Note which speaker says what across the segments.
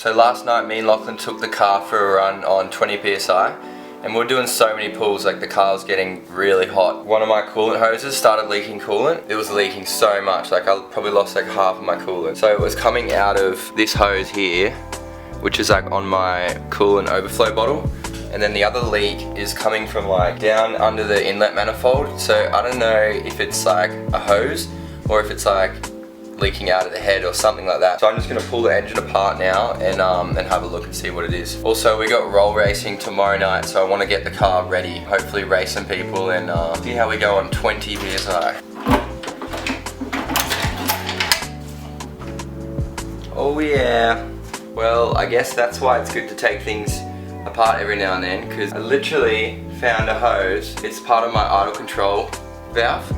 Speaker 1: So last night me and Lachlan took the car for a run on 20 psi and we're doing so many pulls, like the car was getting really hot. One of my coolant hoses started leaking coolant. It was leaking so much, like I probably lost like half of my coolant. So it was coming out of this hose here, which is like on my coolant overflow bottle. And then the other leak is coming from like down under the inlet manifold. So I don't know if it's like a hose or if it's like leaking out of the head or something like that. So I'm just gonna pull the engine apart now and have a look and see what it is. Also, we got roll racing tomorrow night, so I want to get the car ready, hopefully race some people and see how we go on 20 psi. Oh yeah. Well, I guess that's why it's good to take things apart every now and then, because I literally found a hose. It's part of my idle control valve.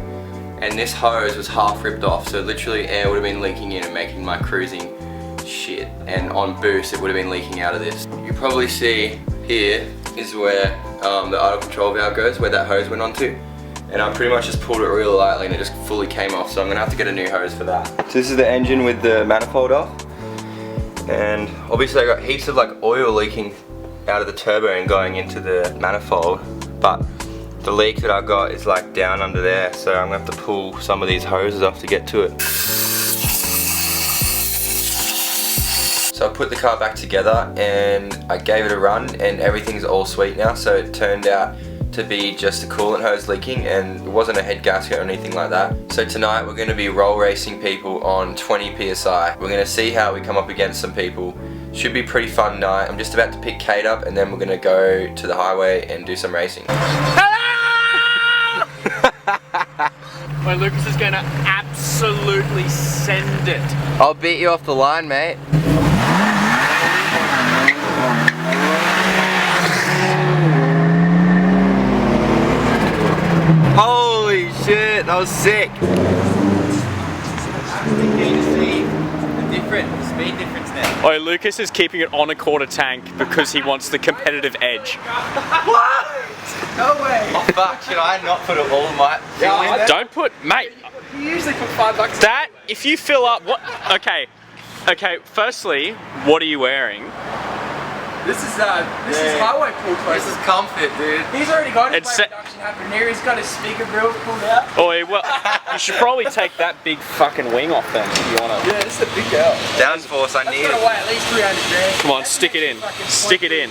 Speaker 1: And this hose was half ripped off, so literally air would have been leaking in and making my cruising shit. And on boost, it would have been leaking out of this. You can probably see here is where the idle control valve goes, where that hose went onto. And I pretty much just pulled it real lightly and it just fully came off, so I'm gonna have to get a new hose for that. So this is the engine with the manifold off. And obviously I got heaps of like oil leaking out of the turbo and going into the manifold, but the leak that I got is like down under there, so I'm gonna have to pull some of these hoses off to get to it. So I put the car back together and I gave it a run and everything's all sweet now. So it turned out to be just a coolant hose leaking and it wasn't a head gasket or anything like that. So tonight we're gonna be roll racing people on 20 psi. We're gonna see how we come up against some people. Should be a pretty fun night. I'm just about to pick Kate up and then we're gonna go to the highway and do some racing.
Speaker 2: Well, Lucas is gonna absolutely send it.
Speaker 1: I'll beat you off the line, mate. Holy shit, that was sick. Can you see the speed difference now?
Speaker 2: Oh, Lucas is keeping it on a quarter tank because he wants the competitive edge.
Speaker 1: What? No way. Oh fuck, should I not put all of my fuel in there?
Speaker 2: Don't put, mate.
Speaker 3: You usually put $5.
Speaker 2: That, if you fill up, what, okay, firstly, what are you wearing?
Speaker 3: This is highway pool clothes.
Speaker 1: This is comfort, dude.
Speaker 3: He's already got his
Speaker 2: It's
Speaker 3: weight reduction happening here. He's got his speaker grills pulled out.
Speaker 2: Oh, well, you should probably take that big fucking wing off then, if you wanna.
Speaker 3: Yeah, this is a big girl.
Speaker 1: Downforce, I need
Speaker 3: That's
Speaker 1: it.
Speaker 3: gonna weigh at least 300 grams.
Speaker 2: Come on, stick it in. Stick it in.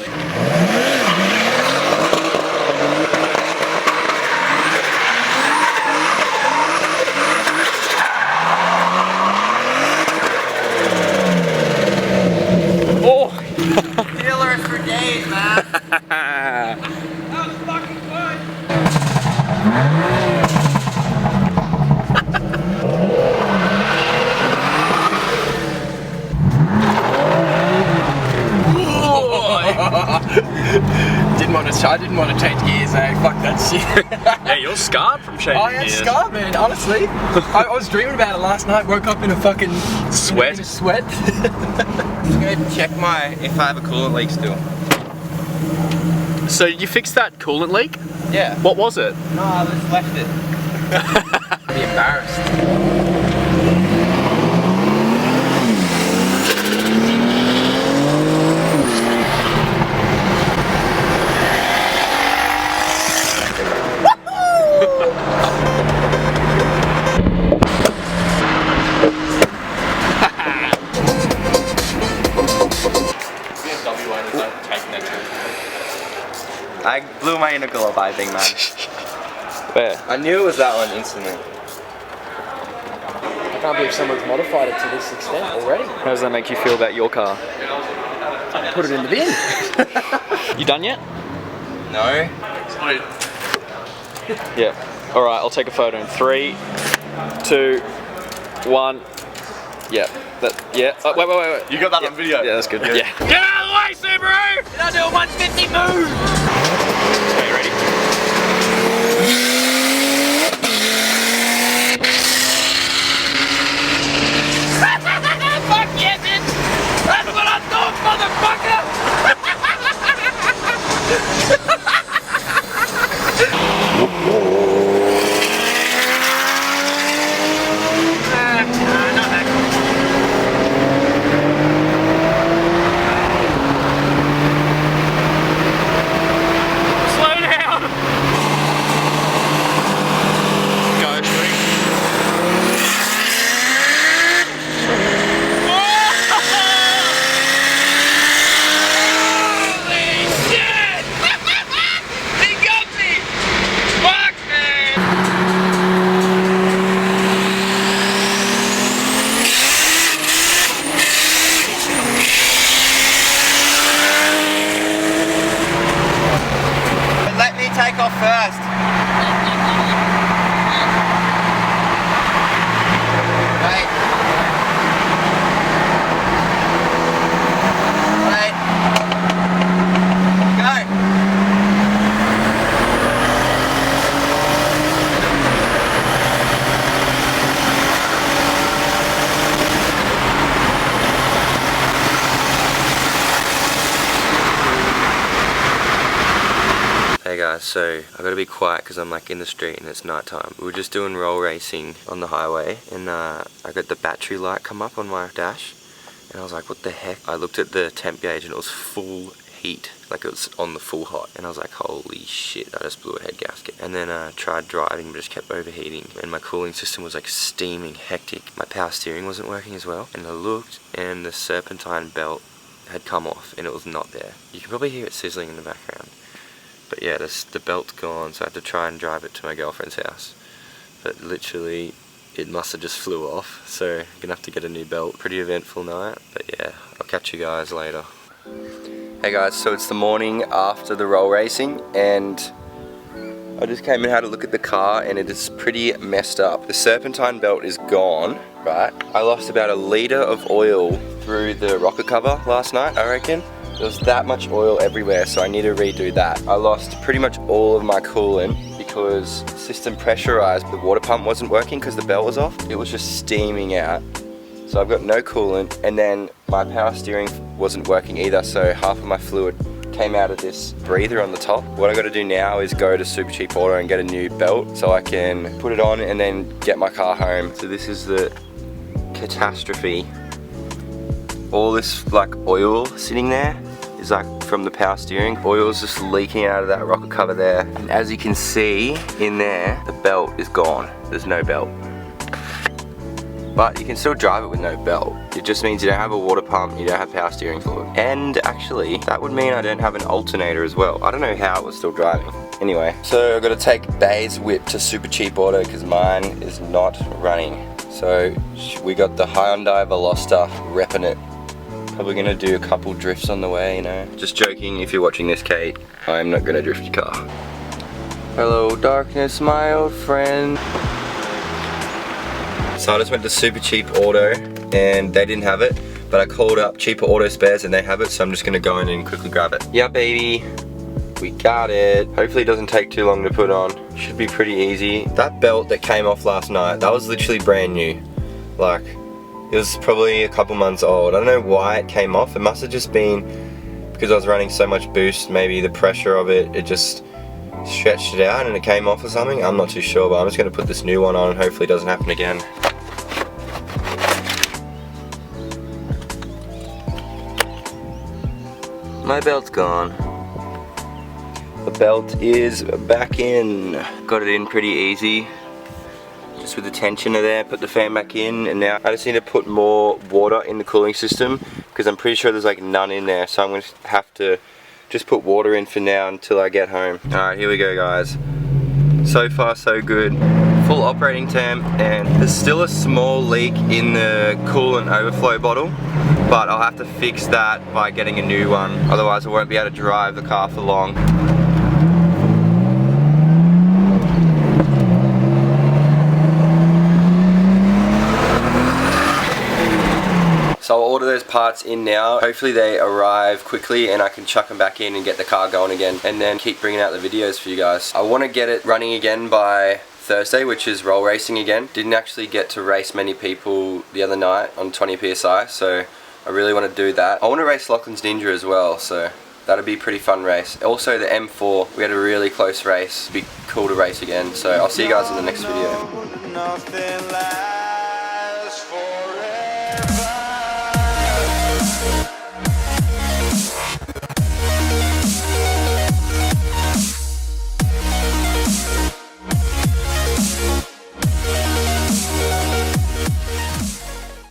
Speaker 1: Dealers for days, man.
Speaker 3: That was fucking fun. I didn't want to change gears, eh? Fuck that shit.
Speaker 2: Yeah, you're scarred from changing
Speaker 3: I am
Speaker 2: gears.
Speaker 3: scarred, man, honestly. I was dreaming about it last night, woke up in a fucking
Speaker 2: Sweat.
Speaker 3: In a sweat.
Speaker 1: I'm just gonna check if I have a coolant leak still.
Speaker 2: So you fixed that coolant leak?
Speaker 1: Yeah.
Speaker 2: What was it?
Speaker 1: No, I just left it. I'd be embarrassed. I blew my intercooler up, I think, man.
Speaker 2: Where?
Speaker 1: I knew it was that one instantly.
Speaker 3: I can't believe someone's modified it to this extent already.
Speaker 2: How does that make you feel about your car?
Speaker 3: Put it in the bin.
Speaker 2: You done yet?
Speaker 1: No.
Speaker 2: Yeah. Alright, I'll take a photo in 3, 2, 1. Yeah. Yeah. Oh, wait.
Speaker 4: You got that on video?
Speaker 2: Yeah, that's good. Yeah.
Speaker 3: Get out of the way, Subaru! You're not doing 150 move!
Speaker 2: Okay, ready?
Speaker 3: Fuck yeah, bitch! That's what I thought, motherfucker! Not that cool.
Speaker 1: so I gotta be quiet because I'm like in the street and it's night time. We were just doing roll racing on the highway, and I got the battery light come up on my dash, and I was like, what the heck? I looked at the temp gauge and it was full heat, like it was on the full hot, and I was like, holy shit, I just blew a head gasket. And then I tried driving but just kept overheating, and my cooling system was like steaming hectic. My power steering wasn't working as well, and I looked and the serpentine belt had come off and it was not there. You can probably hear it sizzling in the background. But yeah, the belt's gone, so I had to try and drive it to my girlfriend's house. But literally, it must have just flew off, so I'm gonna have to get a new belt. Pretty eventful night, but yeah, I'll catch you guys later. Hey guys, so it's the morning after the roll racing, and I just came and had a look at the car, and it is pretty messed up. The serpentine belt is gone, right? I lost about a litre of oil through the rocker cover last night, I reckon. There was that much oil everywhere, so I need to redo that. I lost pretty much all of my coolant because system pressurized. The water pump wasn't working because the belt was off. It was just steaming out. So I've got no coolant, and then my power steering wasn't working either, so half of my fluid came out of this breather on the top. What I got to do now is go to Super Cheap Auto and get a new belt so I can put it on and then get my car home. So this is the catastrophe. All this like oil sitting there is like from the power steering. Oil's just leaking out of that rocker cover there. And as you can see in there, the belt is gone. There's no belt. But you can still drive it with no belt. It just means you don't have a water pump, you don't have power steering fluid. And actually, that would mean I don't have an alternator as well. I don't know how it was still driving. Anyway, so I've got to take Bay's whip to Super Cheap Auto because mine is not running. So we got the Hyundai Veloster, repping it. Probably gonna do a couple drifts on the way, you know. Just joking, if you're watching this, Kate, I'm not gonna drift your car. Hello, darkness, my old friend. So I just went to Super Cheap Auto and they didn't have it, but I called up Cheaper Auto Spares and they have it, so I'm just gonna go in and quickly grab it. Yeah, baby, we got it. Hopefully it doesn't take too long to put on. Should be pretty easy. That belt that came off last night, that was literally brand new. Like, it was probably a couple months old. I don't know why it came off. It must have just been because I was running so much boost, maybe the pressure of it, it just stretched it out and it came off or something. I'm not too sure, but I'm just gonna put this new one on and hopefully it doesn't happen again. My belt's gone. The belt is back in. Got it in pretty easy. Just with the tensioner there, put the fan back in, and now I just need to put more water in the cooling system because I'm pretty sure there's like none in there, so I'm going to have to just put water in for now until I get home. Alright, here we go guys. So far so good. Full operating temp, and there's still a small leak in the coolant overflow bottle, but I'll have to fix that by getting a new one, otherwise I won't be able to drive the car for long. So I'll order those parts in now. Hopefully they arrive quickly and I can chuck them back in and get the car going again, and then keep bringing out the videos for you guys. I want to get it running again by Thursday, which is roll racing again. Didn't actually get to race many people the other night on 20 PSI, so I really want to do that. I want to race Lachlan's Ninja as well, so that'll be a pretty fun race. Also the M4, we had a really close race. It'd be cool to race again, so I'll see you guys in the next video.